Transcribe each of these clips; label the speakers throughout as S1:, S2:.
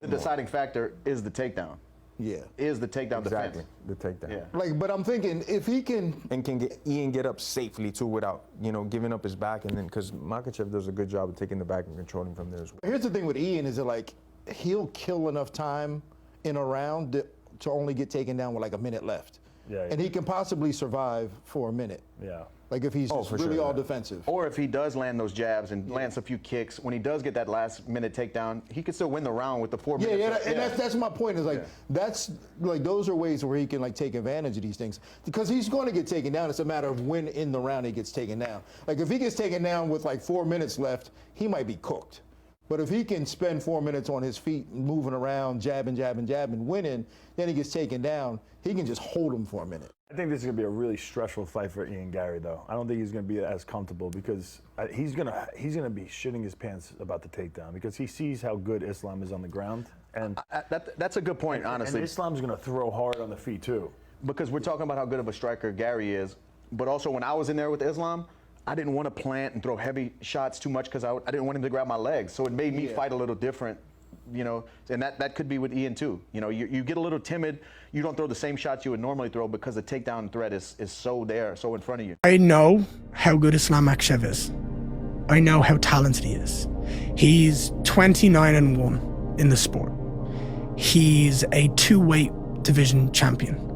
S1: The deciding factor is the takedown.
S2: Yeah.
S1: Is the takedown
S3: Exactly,
S1: defense.
S3: the takedown.
S1: Yeah.
S2: Like, but I'm thinking if he can.
S3: And can Ian get up safely too without, giving up his back, and then because Makhachev does a good job of taking the back and controlling from there as well.
S2: Here's the thing with Ian is that like he'll kill enough time in a round to only get taken down with like a minute left.
S4: Yeah.
S2: And he can possibly survive for a minute.
S4: Yeah.
S2: Like if he's just really all defensive.
S1: Or if he does land those jabs and lands a few kicks, when he does get that last minute takedown, he could still win the round with the 4 minutes.
S2: Yeah, and that's my point. Is like that's like those are ways where he can like take advantage of these things because he's going to get taken down. It's a matter of when in the round he gets taken down. Like if he gets taken down with like 4 minutes left, he might be cooked. But if he can spend 4 minutes on his feet, moving around, jabbing, winning, then he gets taken down, he can just hold him for a minute.
S4: I think this is going to be a really stressful fight for Ian Garry, though. I don't think he's going to be as comfortable because he's going to be shitting his pants about the takedown because he sees how good Islam is on the ground. And
S1: that's a good point, honestly.
S4: And Islam's going to throw hard on the feet, too.
S1: Because we're talking about how good of a striker Garry is, but also when I was in there with Islam, I didn't want to plant and throw heavy shots too much because I didn't want him to grab my legs. So it made me fight a little different, and that could be with Ian too. You get a little timid, you don't throw the same shots you would normally throw because the takedown threat is so there, so in front of you.
S5: I know how good Islam Makhachev is. I know how talented he is. He's 29-1 in the sport. He's a 2-weight division champion.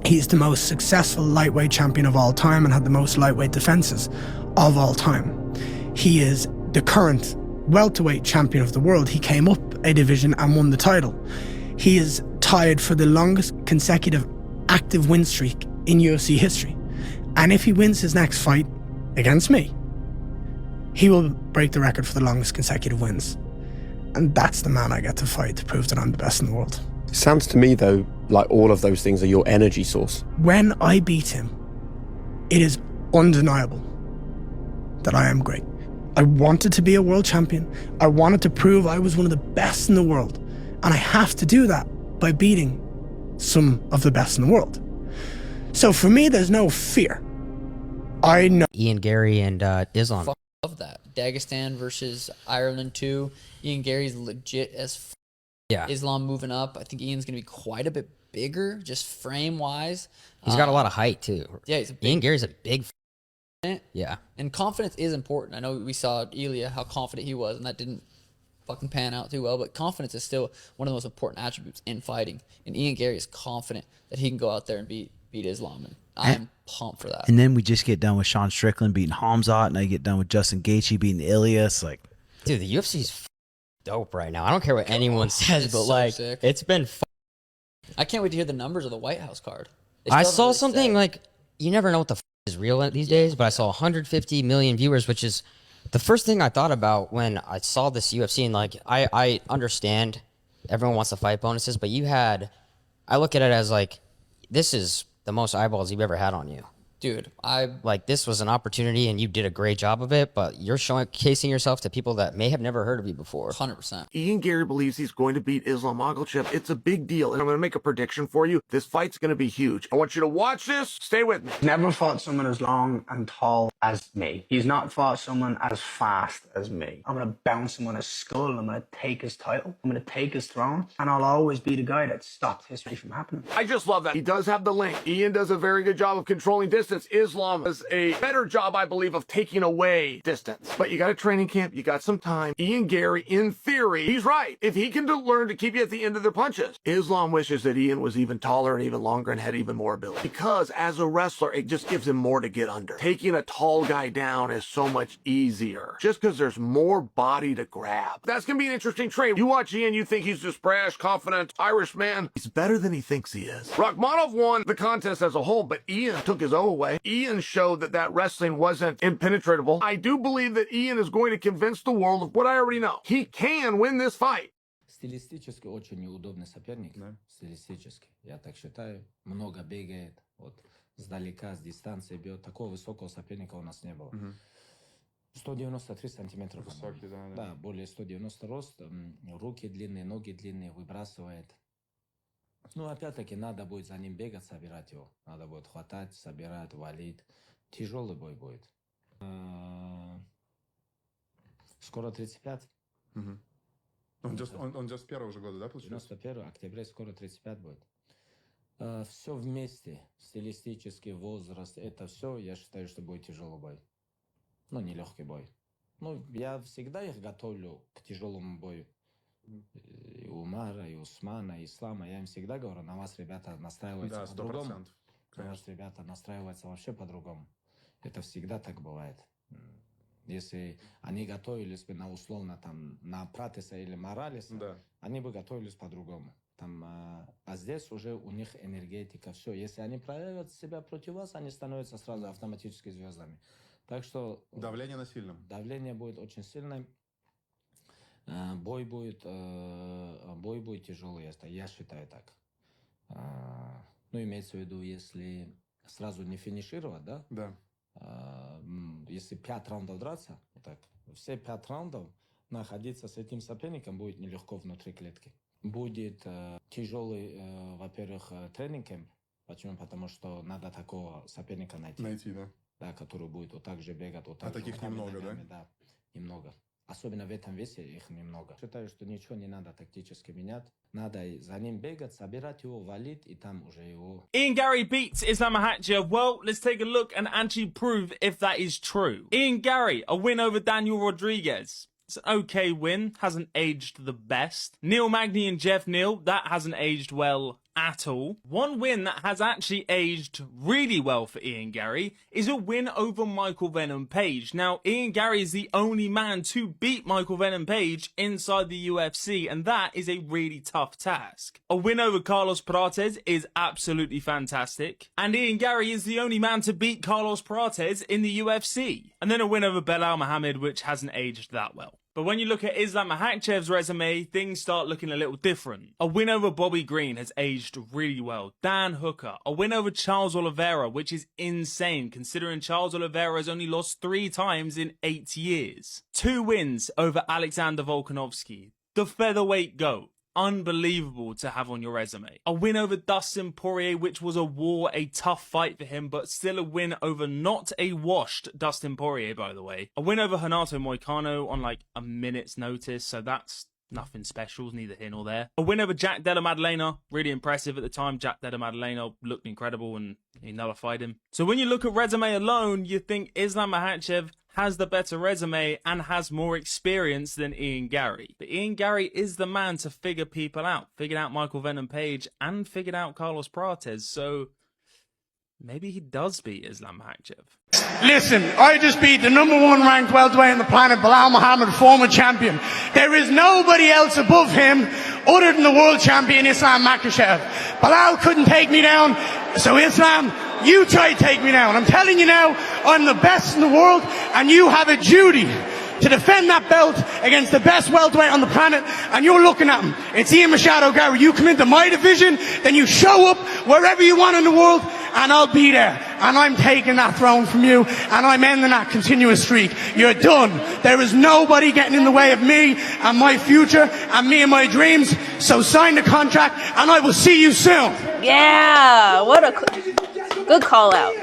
S5: He's the most successful lightweight champion of all time and had the most lightweight defenses of all time. He is the current welterweight champion of the world. He came up a division and won the title. He is tied for the longest consecutive active win streak in UFC history. And if he wins his next fight against me, he will break the record for the longest consecutive wins. And that's the man I get to fight to prove that I'm the best in the world.
S6: It sounds to me, though, like all of those things are your energy source.
S5: When I beat him, it is undeniable that I am great. I wanted to be a world champion. I wanted to prove I was one of the best in the world. And I have to do that by beating some of the best in the world. So for me, there's no fear. I know.
S7: Ian Garry and Islam.
S8: Love that. Dagestan versus Ireland 2. Ian Gary's legit as f.
S7: Yeah.
S8: Islam moving up. I think Ian's going to be quite a bit bigger, just frame-wise.
S7: He's got a lot of height, too.
S8: Yeah,
S7: Ian Gary's a big yeah.
S8: And confidence is important. I know we saw Ilya, how confident he was, and that didn't fucking pan out too well, but confidence is still one of the most important attributes in fighting. And Ian Garry is confident that he can go out there and beat Islam, and I am pumped for that.
S9: And then we just get done with Sean Strickland beating Hamzat, and I get done with Justin Gaethje beating Ilya. It's like,
S7: dude, the UFC's dope right now. I don't care what anyone says, but
S8: so
S7: like,
S8: sick.
S7: it's been
S8: I can't wait to hear the numbers of the White House card.
S7: I saw something like, you never know what the is real these days, but I saw 150 million viewers, which is the first thing I thought about when I saw this UFC. And like, I understand everyone wants to fight bonuses, but I look at it as like, this is the most eyeballs you've ever had on you.
S8: Dude,
S7: this was an opportunity and you did a great job of it, but you're showcasing yourself to people that may have never heard of you before.
S8: 100%.
S10: Ian Garry believes he's going to beat Islam Makhachev. It's a big deal, and I'm going to make a prediction for you. This fight's going to be huge. I want you to watch this. Stay with me.
S11: Never fought someone as long and tall as me. He's not fought someone as fast as me. I'm going to bounce him on his skull. I'm going to take his title. I'm going to take his throne, and I'll always be the guy that stopped history from happening.
S10: I just love that. He does have the link. Ian does a very good job of controlling distance. Islam does a better job, I believe, of taking away distance. But you got a training camp. You got some time. Ian Garry, in theory, he's right. If he can learn to keep you at the end of their punches. Islam wishes that Ian was even taller and even longer and had even more ability. Because as a wrestler, it just gives him more to get under. Taking a tall guy down is so much easier. Just because there's more body to grab. That's going to be an interesting trade. You watch Ian, you think he's this brash, confident Irish man. He's better than he thinks he is. Rakhmonov won the contest as a whole, but Ian took his O away. Ian showed that wrestling wasn't impenetrable. I do believe that Ian is going to convince the world of what I already know. He can win this fight.
S12: Стилистически очень неудобный соперник. Стилистически. Я так считаю. Много бегает. Вот сдалека, с дистанции бьет. Такого высокого соперника у нас не было. 193 сантиметра. Высокий, да, более 190 рост. Руки длинные, ноги длинные, выбрасывает. Ну, опять-таки, надо будет за ним бегать, собирать его. Надо будет хватать, собирать, валить. Тяжелый бой будет. Скоро 35.
S13: Он just первого же года, да, получается?
S12: 91 октября, скоро 35 будет. Все вместе, стилистический возраст, это все, я считаю, что будет тяжелый бой. Ну, нелегкий бой. Ну, я всегда их готовлю к тяжелому бою. И Умара, и Усмана, и Ислама. Я им всегда говорю, на вас, ребята, настраиваются по-другому. На вас, ребята, настраиваются вообще по-другому. Это всегда так бывает. Если они готовились бы на условно там на Пратиса или Моралеса, они бы готовились по-другому. Там, а здесь уже у них энергетика, все. Если они проявят себя против вас, они становятся сразу автоматически звездами. Так что...
S13: Давление на сильном.
S12: Давление будет очень сильное. Бой будет тяжелый, я считаю так. Ну, имеется в виду, если сразу не финишировать, да?
S13: Да.
S12: Если 5 раундов драться, так, все 5 раундов находиться с этим соперником будет нелегко внутри клетки. Будет тяжелый, во-первых, тренинг-кэмп. Почему? Потому что надо такого соперника найти.
S13: Да.
S12: Да, который будет вот так же бегать, вот так же.
S13: Таких немного,
S12: ногами, да? Да, немного. Особенно в этом весе их немного. Считаю, что ничего не надо тактически менять. Надо за ним бегать, собирать его, валить, и там уже его...
S14: Ian Garry beats Islam Makhachev. Well, let's take a look and actually prove if that is true. Ian Garry, a win over Daniel Rodriguez. It's an okay win, hasn't aged the best. Neil Magny and Jeff Neal, that hasn't aged well at all. One win that has actually aged really well for Ian Garry is a win over Michael Venom Page. Now, Ian Garry is the only man to beat Michael Venom Page inside the UFC, and that is a really tough task. A win over Carlos Prates is absolutely fantastic, and Ian Garry is the only man to beat Carlos Prates in the UFC. And then a win over Belal Muhammad, which hasn't aged that well. But when you look at Islam Makhachev's resume, things start looking a little different. A win over Bobby Green has aged really well. Dan Hooker. A win over Charles Oliveira, which is insane considering Charles Oliveira has only lost 3 times in 8 years. 2 wins over Alexander Volkanovski, the featherweight GOAT. Unbelievable to have on your resume. A win over Dustin Poirier, which was a war, a tough fight for him, but still a win over not a washed Dustin Poirier, by the way. A win over Renato Moicano on like a minute's notice, so that's nothing special, neither here nor there. A win over Jack Della Maddalena, really impressive at the time. Jack Della Maddalena looked incredible and he nullified him. So when you look at resume alone, you think Islam Makhachev has the better resume and has more experience than Ian Garry. But Ian Garry is the man to figure people out. Figured out Michael Venom Page and figured out Carlos Prates. So maybe he does beat Islam Makhachev.
S10: Listen, I just beat the #1 ranked welterweight on the planet, Belal Muhammad, former champion. There is nobody else above him other than the world champion Islam Makhachev. Belal couldn't take me down, so Islam, you try to take me down. I'm telling you now, I'm the best in the world, and you have a duty to defend that belt against the best welterweight on the planet, and you're looking at him. It's Ian Machado Garry. You come into my division, then you show up wherever you want in the world, and I'll be there. And I'm taking that throne from you, and I'm ending that continuous streak. You're done. There is nobody getting in the way of me and my future and me and my dreams. So sign the contract, and I will see you soon.
S15: Yeah, what a good call out.